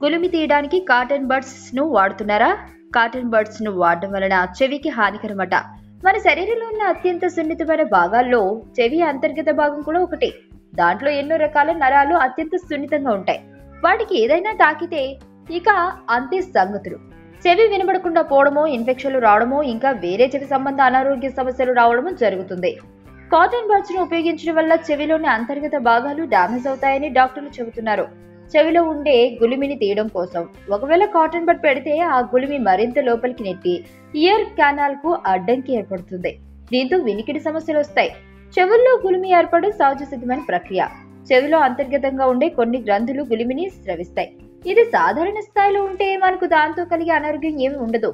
గులిమి తీయడానికి cotton buds ను వాడుతున్నారా? కాటన్ బడ్స్ ను వాడడం వలన చెవికి హానికరమట. మన శరీరంలో ఉన్న అత్యంత సున్నితమైన భాగాల్లో చెవి అంతర్గత భాగం కూడా ఒకటి. దాంట్లో ఎన్నో రకాల నరాలు అత్యంత సున్నితంగా ఉంటాయి. వాటికి ఏదైనా తాకితే ఇక అంతే సంగతులు. చెవి వినబడకుండా పోవడమో, ఇన్ఫెక్షన్లు రావడమో, ఇంకా వేరే చెవి సంబంధ అనారోగ్య సమస్యలు రావడమో జరుగుతుంది. కాటన్ బడ్స్ ను ఉపయోగించడం వల్ల చెవిలోని అంతర్గత భాగాలు డ్యామేజ్ అవుతాయని డాక్టర్లు చెబుతున్నారు. చెవిలో ఉండే గులిమిని తీయడం కోసం ఒకవేళ కాటన్ బడ్ పెడితే ఆ గులిమి మరింత లోపలికి నెట్టి ఇయర్ కెనాల్ కు అడ్డంకి ఏర్పడుతుంది. దీంతో వినికిడి సమస్యలు వస్తాయి. చెవుల్లో గులిమి ఏర్పడడం సహజ సిద్ధమైన ప్రక్రియ. చెవిలో అంతర్గతంగా ఉండే కొన్ని గ్రంథులు గులిమిని స్రవిస్తాయి. ఇది సాధారణ స్థాయిలో ఉంటే మనకు దాంతో కలిగే అనారోగ్యం ఏమి ఉండదు.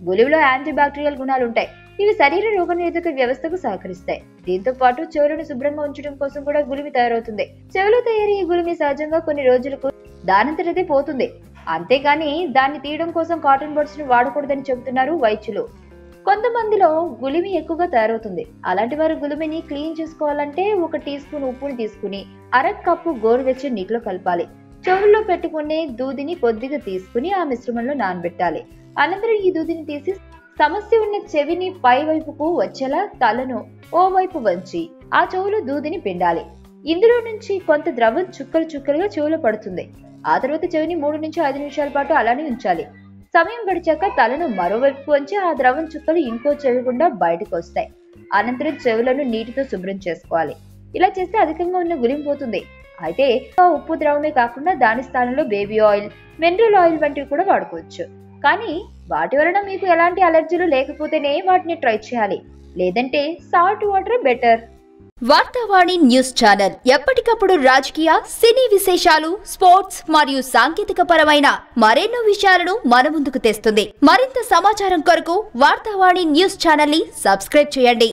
గులిమిలో యాంటీబ్యాక్టీరియల్ గుణాలు ఉంటాయి. ఇవి శరీర రోగనిరోధక వ్యవస్థకు సహకరిస్తాయి. దీంతో పాటు చెవులను శుభ్రంగా ఉంచడం కోసం కూడా గులిమి తయారవుతుంది. చెవిలో తయారయ్యే గులిమి సహజంగా కొన్ని రోజులకు దానంతటదే పోతుంది. అంతేగాని దాన్ని తీయడం కోసం కాటన్ బడ్స్ ను వాడకూడదని చెబుతున్నారు వైద్యులు. కొంతమందిలో గులిమి ఎక్కువగా తయారవుతుంది. అలాంటి వారు గులిమిని క్లీన్ చేసుకోవాలంటే 1 టీ స్పూన్ ఉప్పుని తీసుకుని 1/2 కప్పు గోరువెచ్చని నీటిలో కలపాలి. చెవుల్లో పెట్టుకునే దూదిని కొద్దిగా తీసుకుని ఆ మిశ్రమంలో నానబెట్టాలి. అనంతరం ఈ దూదిని తీసి సమస్య ఉన్న చెవిని పై వైపుకు వచ్చేలా తలను ఓ వైపు వంచి ఆ చెవులో దూదిని పిండాలి. ఇందులో నుంచి కొంత ద్రవం చుక్కలు చుక్కలుగా చెవులో పడుతుంది. ఆ తర్వాత చెవిని 3 నుంచి 5 నిమిషాల పాటు అలానే ఉంచాలి. సమయం గడిచాక తలను మరోవైపు వంచి ఆ ద్రవం చుక్కలు ఇంకో చెవి గుండా బయటకు వస్తాయి. అనంతరం చెవులను నీటితో శుభ్రం చేసుకోవాలి. ఇలా చేస్తే అధికంగా ఉన్న గులిమి పోతుంది. అయితే ఉప్పు ద్రవమే కాకుండా దాని స్థానంలో బేబీ ఆయిల్, మినరల్ ఆయిల్ వంటివి కూడా వాడుకోవచ్చు. కానీ వాటి వలన మీకు ఎలాంటి అలర్జీలు లేకపోతేనే వాటిని ట్రై చేయాలి. లేదంటే salt water better. Vartavani news channel ఎప్పటికప్పుడు రాజకీయ, సినీ విశేషాలు, స్పోర్ట్స్ మరియు సాంకేతిక పరమైన మరెన్నో విషయాలను మన ముందుకు తెస్తుంది. మరింత సమాచారం కొరకు వార్తావాణి న్యూస్ ఛానల్ ని సబ్స్క్రైబ్ చేయండి.